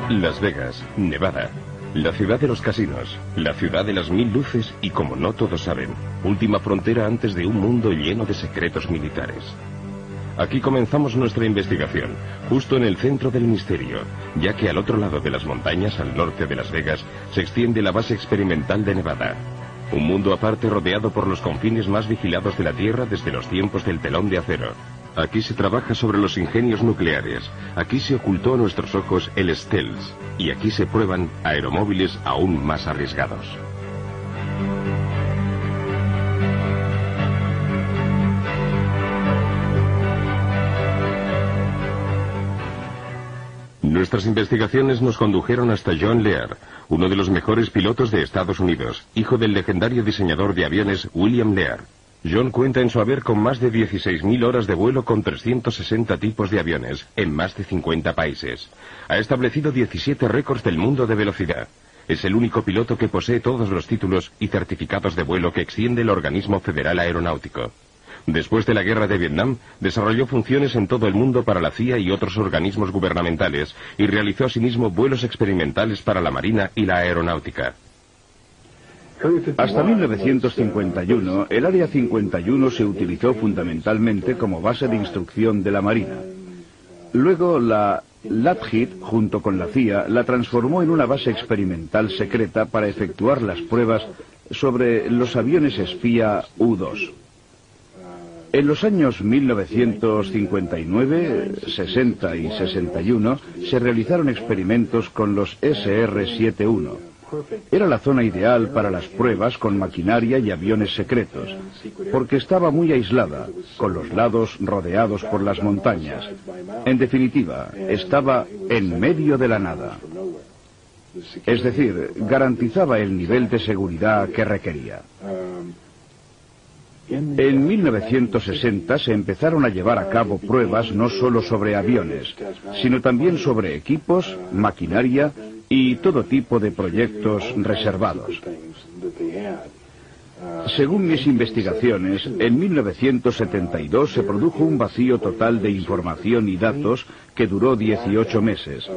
Las Vegas, Nevada. La ciudad de los casinos, la ciudad de las 1000 luces y, como no todos saben, última frontera antes de un mundo lleno de secretos militares. Aquí comenzamos nuestra investigación, justo en el centro del misterio, ya que al otro lado de las montañas, al norte de Las Vegas, se extiende la base experimental de Nevada. Un mundo aparte rodeado por los confines más vigilados de la Tierra desde los tiempos del telón de acero. Aquí se trabaja sobre los ingenios nucleares, aquí se ocultó a nuestros ojos el stealth, y aquí se prueban aeromóviles aún más arriesgados. Nuestras investigaciones nos condujeron hasta John Lear, uno de los mejores pilotos de Estados Unidos, hijo del legendario diseñador de aviones William Lear. John cuenta en su haber con más de 16.000 horas de vuelo con 360 tipos de aviones, en más de 50 países. Ha establecido 17 récords del mundo de velocidad. Es el único piloto que posee todos los títulos y certificados de vuelo que extiende el Organismo Federal Aeronáutico. Después de la guerra de Vietnam, desarrolló funciones en todo el mundo para la CIA y otros organismos gubernamentales, y realizó asimismo vuelos experimentales para la Marina y la Aeronáutica. Hasta 1951, el Área 51 se utilizó fundamentalmente como base de instrucción de la Marina. Luego la Lockheed, junto con la CIA, la transformó en una base experimental secreta para efectuar las pruebas sobre los aviones espía U-2. En los años 1959, 60 y 61 se realizaron experimentos con los SR-71. Era la zona ideal para las pruebas con maquinaria y aviones secretos, porque estaba muy aislada, con los lados rodeados por las montañas. En definitiva, estaba en medio de la nada. Es decir, garantizaba el nivel de seguridad que requería. En 1960 se empezaron a llevar a cabo pruebas no solo sobre aviones, sino también sobre equipos, maquinaria y todo tipo de proyectos reservados. Según mis investigaciones, en 1972 se produjo un vacío total de información y datos que duró 18 meses.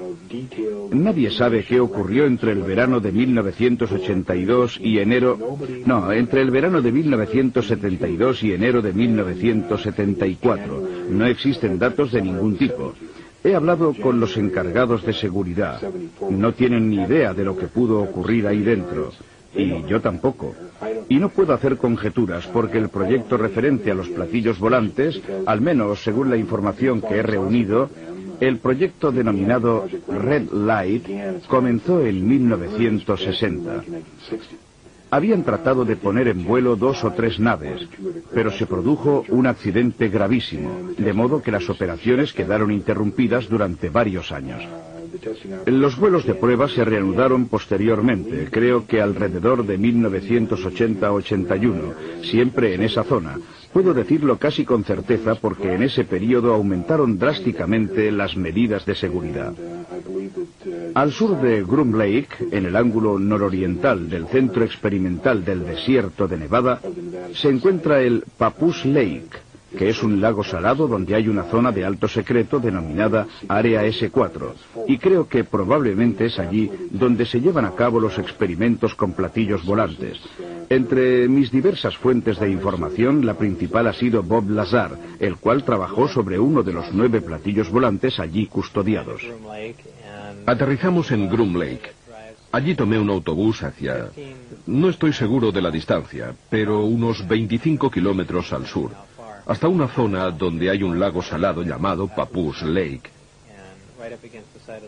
Nadie sabe qué ocurrió entre el verano de 1982 y entre el verano de 1972 y enero de 1974. No existen datos de ningún tipo. He hablado con los encargados de seguridad. No tienen ni idea de lo que pudo ocurrir ahí dentro. Y yo tampoco. Y no puedo hacer conjeturas porque el proyecto referente a los platillos volantes, al menos según la información que he reunido, el proyecto denominado Red Light comenzó en 1960. Habían tratado de poner en vuelo 2 o 3 naves, pero se produjo un accidente gravísimo, de modo que las operaciones quedaron interrumpidas durante varios años. Los vuelos de prueba se reanudaron posteriormente, creo que alrededor de 1980-81, siempre en esa zona. Puedo decirlo casi con certeza porque en ese periodo aumentaron drásticamente las medidas de seguridad. Al sur de Groom Lake, en el ángulo nororiental del centro experimental del desierto de Nevada, se encuentra el Papoose Lake, que es un lago salado donde hay una zona de alto secreto denominada Área S4, y creo que probablemente es allí donde se llevan a cabo los experimentos con platillos volantes. Entre mis diversas fuentes de información, la principal ha sido Bob Lazar, el cual trabajó sobre uno de los 9 platillos volantes allí custodiados. Aterrizamos en Groom Lake. Allí tomé un autobús hacia... No estoy seguro de la distancia, pero unos 25 kilómetros al sur, hasta una zona donde hay un lago salado llamado Papoose Lake.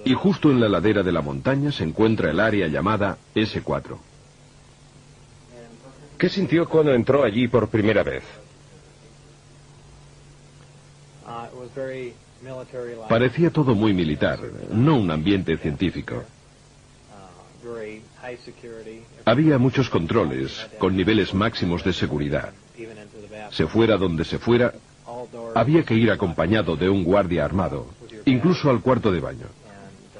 Y justo en la ladera de la montaña se encuentra el área llamada S4. ¿Qué sintió cuando entró allí por primera vez? Parecía todo muy militar, no un ambiente científico. Había muchos controles, con niveles máximos de seguridad. Se fuera donde se fuera, había que ir acompañado de un guardia armado, incluso al cuarto de baño.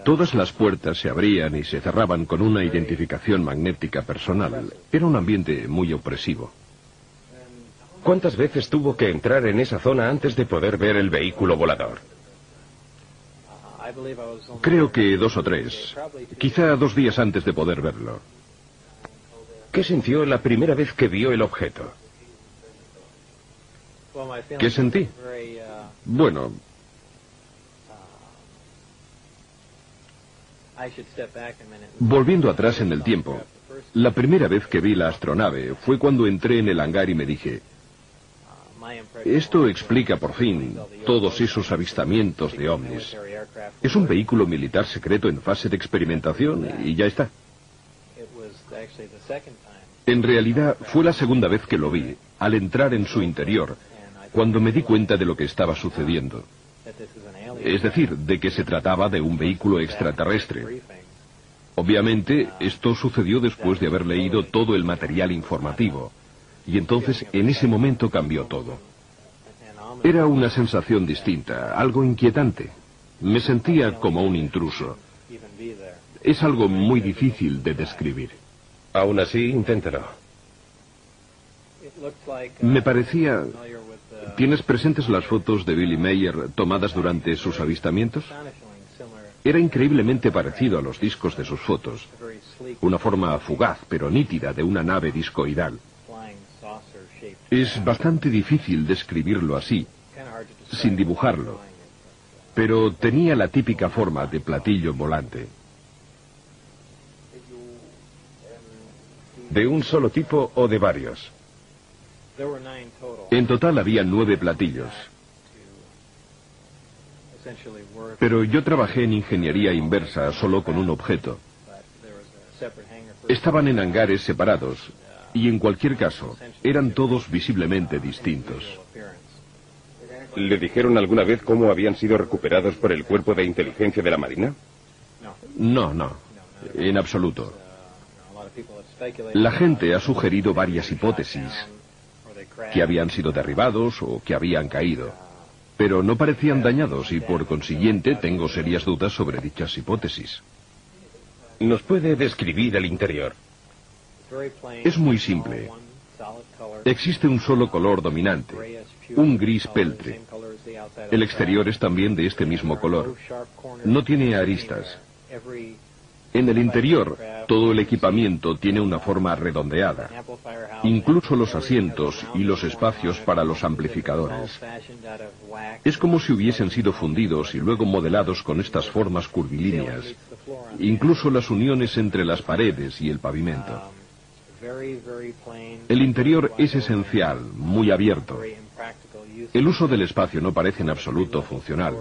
Todas las puertas se abrían y se cerraban con una identificación magnética personal. Era un ambiente muy opresivo. ¿Cuántas veces tuvo que entrar en esa zona antes de poder ver el vehículo volador? Creo que 2 o 3. Quizá 2 días antes de poder verlo. ¿Qué sintió la primera vez que vio el objeto? ¿Qué sentí? Bueno, volviendo atrás en el tiempo, la primera vez que vi la astronave fue cuando entré en el hangar y me dije, esto explica por fin todos esos avistamientos de ovnis. Es un vehículo militar secreto en fase de experimentación y ya está. En realidad fue la segunda vez que lo vi, al entrar en su interior, cuando me di cuenta de lo que estaba sucediendo. Es decir, de que se trataba de un vehículo extraterrestre. Obviamente, esto sucedió después de haber leído todo el material informativo. Y entonces, en ese momento cambió todo. Era una sensación distinta, algo inquietante. Me sentía como un intruso. Es algo muy difícil de describir. Aún así, inténtalo. Me parecía... ¿Tienes presentes las fotos de Billy Mayer tomadas durante sus avistamientos? Era increíblemente parecido a los discos de sus fotos. Una forma fugaz, pero nítida, de una nave discoidal. Es bastante difícil describirlo así, sin dibujarlo. Pero tenía la típica forma de platillo volante. ¿De un solo tipo o de varios? En total había 9 platillos. Pero yo trabajé en ingeniería inversa solo con un objeto. Estaban en hangares separados y en cualquier caso eran todos visiblemente distintos. ¿Le dijeron alguna vez cómo habían sido recuperados por el cuerpo de inteligencia de la Marina? No, en absoluto. La gente ha sugerido varias hipótesis, que habían sido derribados o que habían caído, pero no parecían dañados y por consiguiente tengo serias dudas sobre dichas hipótesis. ¿Nos puede describir el interior? Es muy simple. Existe un solo color dominante, un gris peltre. El exterior es también de este mismo color. No tiene aristas. En el interior, todo el equipamiento tiene una forma redondeada, incluso los asientos y los espacios para los amplificadores. Es como si hubiesen sido fundidos y luego modelados con estas formas curvilíneas, incluso las uniones entre las paredes y el pavimento. El interior es esencial, muy abierto. El uso del espacio no parece en absoluto funcional.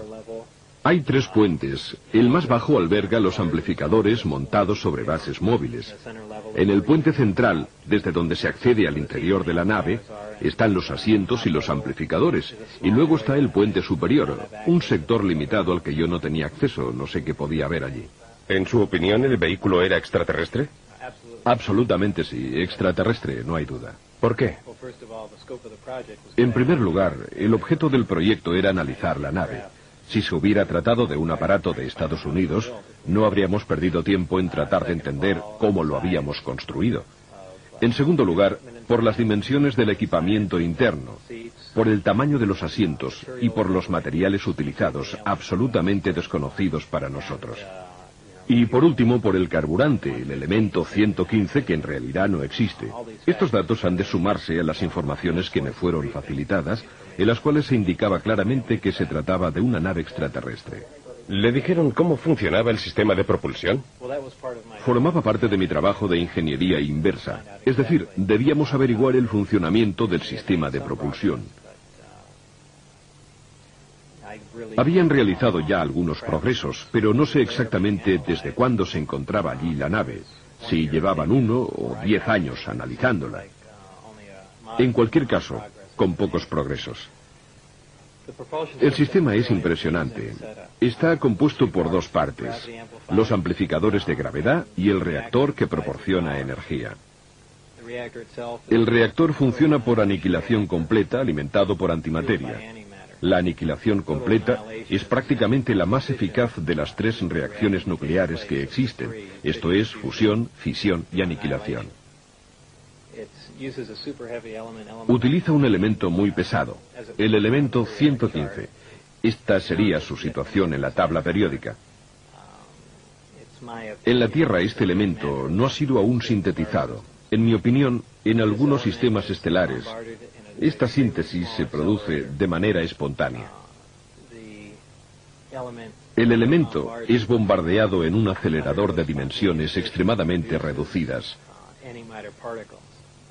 Hay 3 puentes. El más bajo alberga los amplificadores montados sobre bases móviles. En el puente central, desde donde se accede al interior de la nave, están los asientos y los amplificadores. Y luego está el puente superior, un sector limitado al que yo no tenía acceso, no sé qué podía haber allí. ¿En su opinión, el vehículo era extraterrestre? Absolutamente sí, extraterrestre, no hay duda. ¿Por qué? En primer lugar, el objeto del proyecto era analizar la nave. Si se hubiera tratado de un aparato de Estados Unidos, no habríamos perdido tiempo en tratar de entender cómo lo habíamos construido. En segundo lugar, por las dimensiones del equipamiento interno, por el tamaño de los asientos y por los materiales utilizados, absolutamente desconocidos para nosotros. Y por último, por el carburante, el elemento 115, que en realidad no existe. Estos datos han de sumarse a las informaciones que me fueron facilitadas, en las cuales se indicaba claramente que se trataba de una nave extraterrestre. ¿Le dijeron cómo funcionaba el sistema de propulsión? Formaba parte de mi trabajo de ingeniería inversa. Es decir, debíamos averiguar el funcionamiento del sistema de propulsión. Habían realizado ya algunos progresos, pero no sé exactamente desde cuándo se encontraba allí la nave, si llevaban 1 o 10 años analizándola. En cualquier caso, con pocos progresos. El sistema es impresionante. Está compuesto por 2 partes, los amplificadores de gravedad y el reactor que proporciona energía. El reactor funciona por aniquilación completa, alimentado por antimateria. La aniquilación completa es prácticamente la más eficaz de las 3 reacciones nucleares que existen, esto es, fusión, fisión y aniquilación. Utiliza un elemento muy pesado, el elemento 115, Esta sería su situación en la tabla periódica. En la Tierra este elemento no ha sido aún sintetizado. En mi opinión, en algunos sistemas estelares, esta síntesis se produce de manera espontánea. El elemento es bombardeado en un acelerador de dimensiones extremadamente reducidas.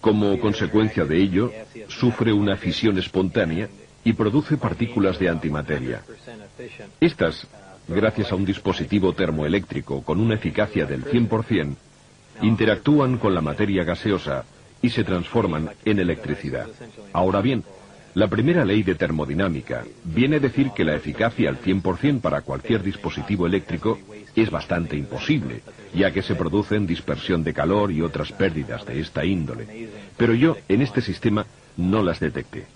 Como consecuencia de ello, sufre una fisión espontánea y produce partículas de antimateria. Estas, gracias a un dispositivo termoeléctrico con una eficacia del 100%, interactúan con la materia gaseosa y se transforman en electricidad. Ahora bien, la primera ley de termodinámica viene a decir que la eficacia al 100% para cualquier dispositivo eléctrico es bastante imposible, ya que se producen dispersión de calor y otras pérdidas de esta índole. Pero yo, en este sistema, no las detecté.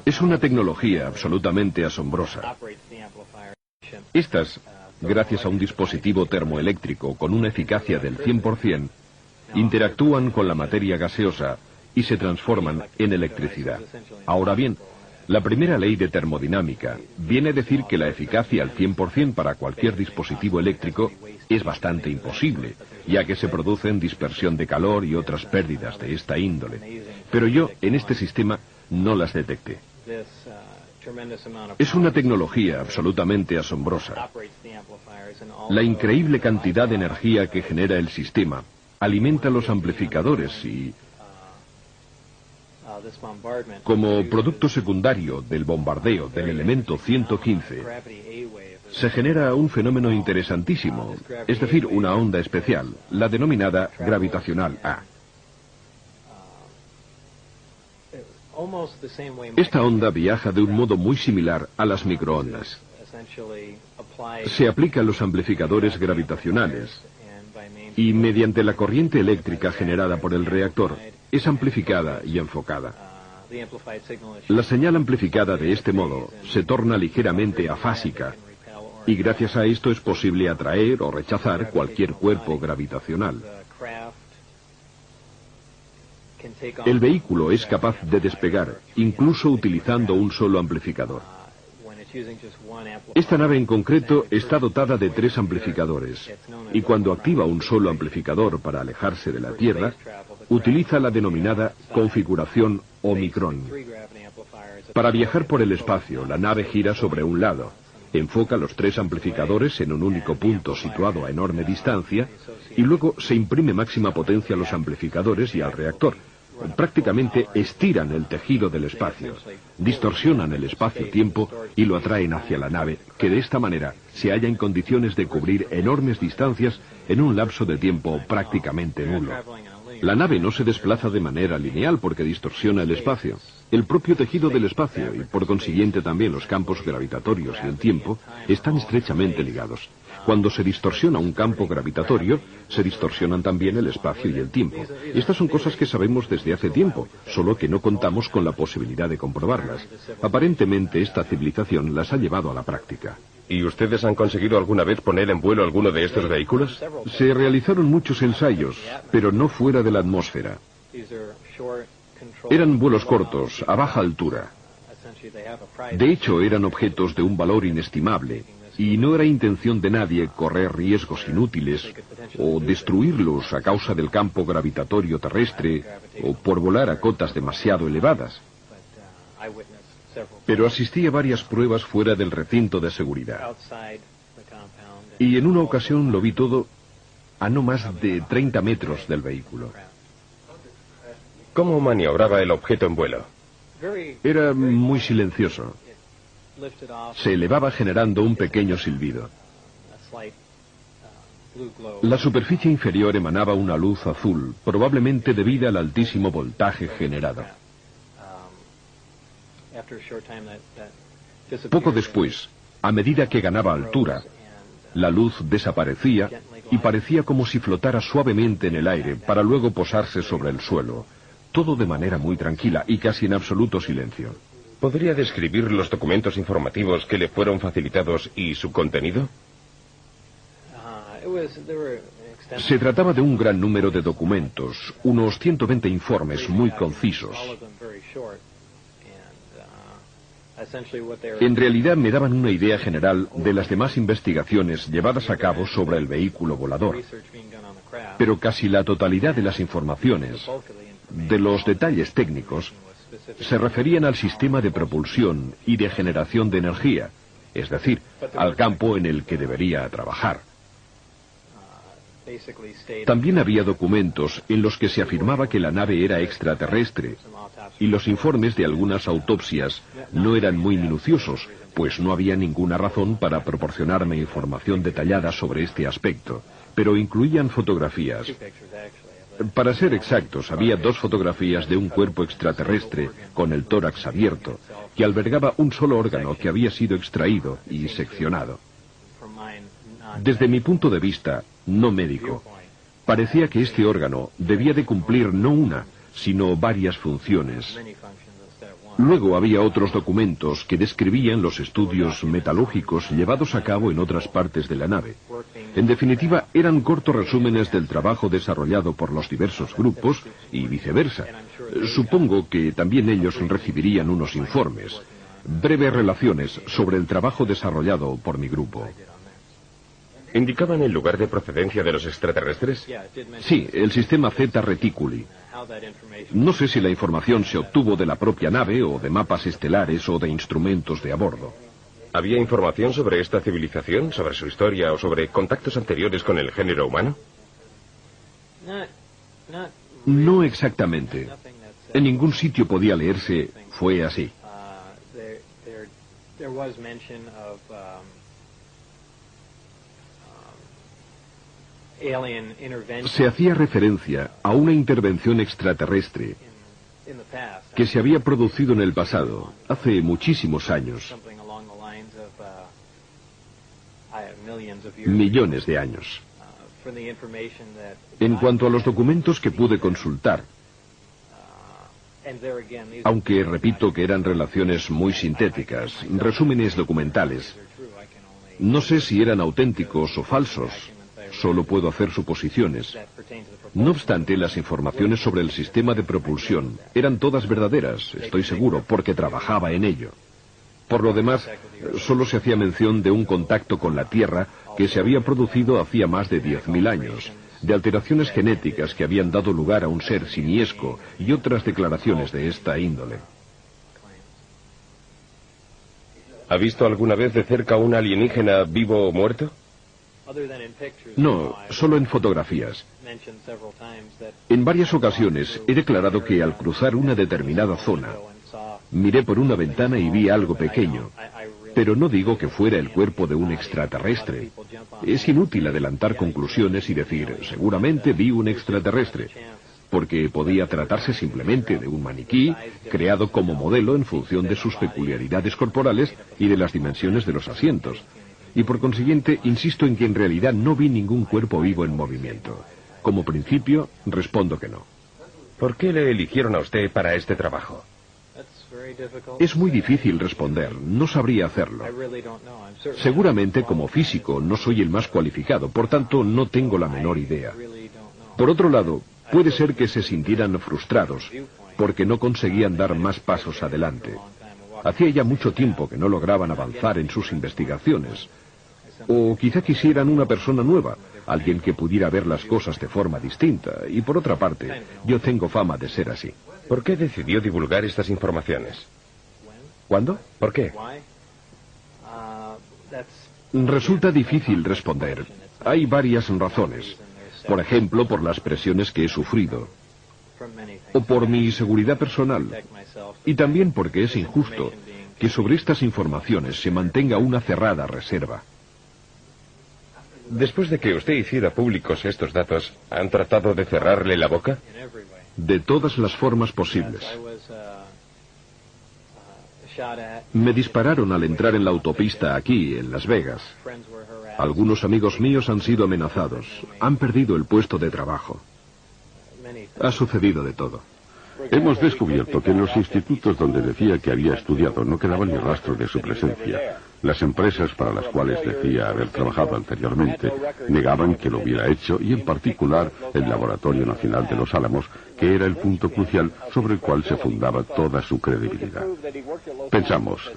Es una tecnología absolutamente asombrosa. Estas, gracias a un dispositivo termoeléctrico con una eficacia del 100%, interactúan con la materia gaseosa y se transforman en electricidad. Ahora bien, la primera ley de termodinámica viene a decir que la eficacia al 100% para cualquier dispositivo eléctrico es bastante imposible, ya que se producen dispersión de calor y otras pérdidas de esta índole. Pero yo, en este sistema, no las detecté. Es una tecnología absolutamente asombrosa. La increíble cantidad de energía que genera el sistema alimenta los amplificadores y, como producto secundario del bombardeo del elemento 115, se genera un fenómeno interesantísimo, es decir, una onda especial, la denominada gravitacional A. Esta onda viaja de un modo muy similar a las microondas. Se aplica a los amplificadores gravitacionales y, mediante la corriente eléctrica generada por el reactor, es amplificada y enfocada. La señal amplificada de este modo se torna ligeramente afásica y gracias a esto es posible atraer o rechazar cualquier cuerpo gravitacional. El vehículo es capaz de despegar, incluso utilizando un solo amplificador. Esta nave en concreto está dotada de 3 amplificadores, y cuando activa un solo amplificador para alejarse de la Tierra, utiliza la denominada configuración Omicron. Para viajar por el espacio, la nave gira sobre un lado, enfoca los 3 amplificadores en un único punto situado a enorme distancia, y luego se imprime máxima potencia a los amplificadores y al reactor. Prácticamente estiran el tejido del espacio, distorsionan el espacio-tiempo y lo atraen hacia la nave, que de esta manera se halla en condiciones de cubrir enormes distancias en un lapso de tiempo prácticamente nulo. La nave no se desplaza de manera lineal porque distorsiona el espacio. El propio tejido del espacio y por consiguiente también los campos gravitatorios y el tiempo están estrechamente ligados. Cuando se distorsiona un campo gravitatorio, se distorsionan también el espacio y el tiempo. Estas son cosas que sabemos desde hace tiempo, solo que no contamos con la posibilidad de comprobarlas. Aparentemente esta civilización las ha llevado a la práctica. ¿Y ustedes han conseguido alguna vez poner en vuelo alguno de estos vehículos? Se realizaron muchos ensayos, pero no fuera de la atmósfera. Eran vuelos cortos, a baja altura. De hecho, eran objetos de un valor inestimable, y no era intención de nadie correr riesgos inútiles o destruirlos a causa del campo gravitatorio terrestre o por volar a cotas demasiado elevadas. Pero asistí a varias pruebas fuera del recinto de seguridad. Y en una ocasión lo vi todo a no más de 30 metros del vehículo. ¿Cómo maniobraba el objeto en vuelo? Era muy silencioso. Se elevaba generando un pequeño silbido. La superficie inferior emanaba una luz azul, probablemente debida al altísimo voltaje generado. Poco después, a medida que ganaba altura, la luz desaparecía y parecía como si flotara suavemente en el aire para luego posarse sobre el suelo, todo de manera muy tranquila y casi en absoluto silencio. ¿Podría describir los documentos informativos que le fueron facilitados y su contenido? Se trataba de un gran número de documentos, unos 120 informes muy concisos. En realidad me daban una idea general de las demás investigaciones llevadas a cabo sobre el vehículo volador. Pero casi la totalidad de las informaciones, de los detalles técnicos, se referían al sistema de propulsión y de generación de energía, es decir, al campo en el que debería trabajar. También había documentos en los que se afirmaba que la nave era extraterrestre, y los informes de algunas autopsias no eran muy minuciosos, pues no había ninguna razón para proporcionarme información detallada sobre este aspecto, pero incluían fotografías. Para ser exactos, había 2 fotografías de un cuerpo extraterrestre con el tórax abierto, que albergaba un solo órgano que había sido extraído y seccionado. Desde mi punto de vista, no médico, parecía que este órgano debía de cumplir no una, sino varias funciones. Luego había otros documentos que describían los estudios metalúrgicos llevados a cabo en otras partes de la nave. En definitiva, eran cortos resúmenes del trabajo desarrollado por los diversos grupos y viceversa. Supongo que también ellos recibirían unos informes, breves relaciones sobre el trabajo desarrollado por mi grupo. ¿Indicaban el lugar de procedencia de los extraterrestres? Sí, el sistema Zeta Reticuli. No sé si la información se obtuvo de la propia nave o de mapas estelares o de instrumentos de a bordo. ¿Había información sobre esta civilización, sobre su historia o sobre contactos anteriores con el género humano? No exactamente. En ningún sitio podía leerse "fue así". Se hacía referencia a una intervención extraterrestre que se había producido en el pasado, hace muchísimos años, millones de años. En cuanto a los documentos que pude consultar, aunque repito que eran relaciones muy sintéticas, resúmenes documentales, no sé si eran auténticos o falsos. Solo puedo hacer suposiciones. No obstante, las informaciones sobre el sistema de propulsión eran todas verdaderas, estoy seguro, porque trabajaba en ello. Por lo demás, solo se hacía mención de un contacto con la Tierra que se había producido hacía más de 10.000 años, de alteraciones genéticas que habían dado lugar a un ser simiesco y otras declaraciones de esta índole. ¿Ha visto alguna vez de cerca un alienígena vivo o muerto? No, solo en fotografías. En varias ocasiones he declarado que al cruzar una determinada zona, miré por una ventana y vi algo pequeño, pero no digo que fuera el cuerpo de un extraterrestre. Es inútil adelantar conclusiones y decir, seguramente vi un extraterrestre, porque podía tratarse simplemente de un maniquí creado como modelo en función de sus peculiaridades corporales y de las dimensiones de los asientos. Y por consiguiente, insisto en que en realidad no vi ningún cuerpo vivo en movimiento. Como principio, respondo que no. ¿Por qué le eligieron a usted para este trabajo? Es muy difícil responder, no sabría hacerlo. Seguramente como físico no soy el más cualificado, por tanto no tengo la menor idea. Por otro lado, puede ser que se sintieran frustrados, porque no conseguían dar más pasos adelante. Hacía ya mucho tiempo que no lograban avanzar en sus investigaciones. O quizá quisieran una persona nueva, alguien que pudiera ver las cosas de forma distinta. Y por otra parte, yo tengo fama de ser así. ¿Por qué decidió divulgar estas informaciones? ¿Cuándo? ¿Por qué? Resulta difícil responder. Hay varias razones. Por ejemplo, por las presiones que he sufrido. O por mi seguridad personal. Y también porque es injusto que sobre estas informaciones se mantenga una cerrada reserva. Después de que usted hiciera públicos estos datos, ¿han tratado de cerrarle la boca? De todas las formas posibles. Me dispararon al entrar en la autopista aquí, en Las Vegas. Algunos amigos míos han sido amenazados. Han perdido el puesto de trabajo. Ha sucedido de todo. Hemos descubierto que en los institutos donde decía que había estudiado no quedaba ni rastro de su presencia. Las empresas para las cuales decía haber trabajado anteriormente negaban que lo hubiera hecho, y en particular el Laboratorio Nacional de Los Álamos, que era el punto crucial sobre el cual se fundaba toda su credibilidad. Pensamos,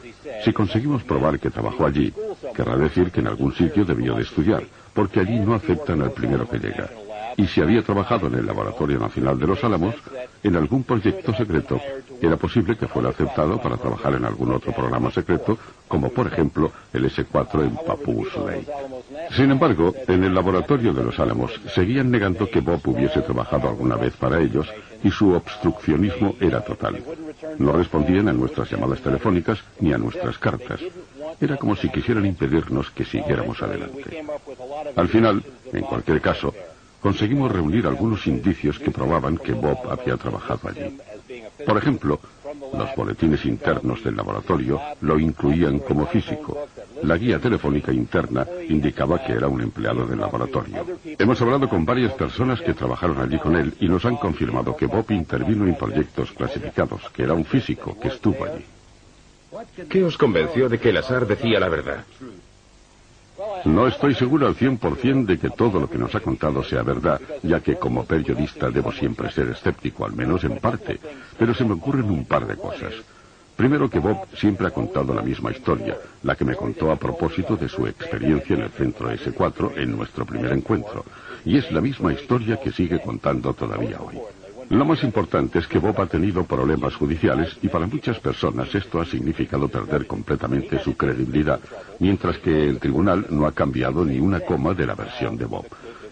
si conseguimos probar que trabajó allí, querrá decir que en algún sitio debió de estudiar, porque allí no aceptan al primero que llega. Y si había trabajado en el Laboratorio Nacional de Los Álamos, en algún proyecto secreto, era posible que fuera aceptado para trabajar en algún otro programa secreto, como por ejemplo el S-4 en Papoose Lake. Sin embargo, en el Laboratorio de Los Álamos seguían negando que Bob hubiese trabajado alguna vez para ellos, y su obstruccionismo era total. No respondían a nuestras llamadas telefónicas ni a nuestras cartas. Era como si quisieran impedirnos que siguiéramos adelante. Al final, en cualquier caso, conseguimos reunir algunos indicios que probaban que Bob había trabajado allí. Por ejemplo, los boletines internos del laboratorio lo incluían como físico. La guía telefónica interna indicaba que era un empleado del laboratorio. Hemos hablado con varias personas que trabajaron allí con él y nos han confirmado que Bob intervino en proyectos clasificados, que era un físico que estuvo allí. ¿Qué os convenció de que el azar decía la verdad? No estoy seguro al 100% de que todo lo que nos ha contado sea verdad, ya que como periodista debo siempre ser escéptico, al menos en parte, pero se me ocurren un par de cosas. Primero, que Bob siempre ha contado la misma historia, la que me contó a propósito de su experiencia en el centro S-4 en nuestro primer encuentro, y es la misma historia que sigue contando todavía hoy. Lo más importante es que Bob ha tenido problemas judiciales, y para muchas personas esto ha significado perder completamente su credibilidad, mientras que el tribunal no ha cambiado ni una coma de la versión de Bob.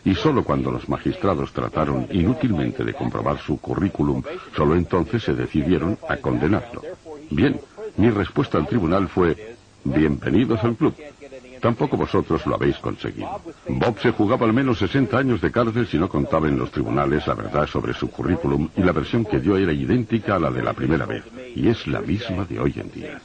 Y solo cuando los magistrados trataron inútilmente de comprobar su currículum, solo entonces se decidieron a condenarlo. Bien, mi respuesta al tribunal fue: bienvenidos al club. Tampoco vosotros lo habéis conseguido. Bob se jugaba al menos 60 años de cárcel si no contaba en los tribunales la verdad sobre su currículum, y la versión que dio era idéntica a la de la primera vez, y es la misma de hoy en día.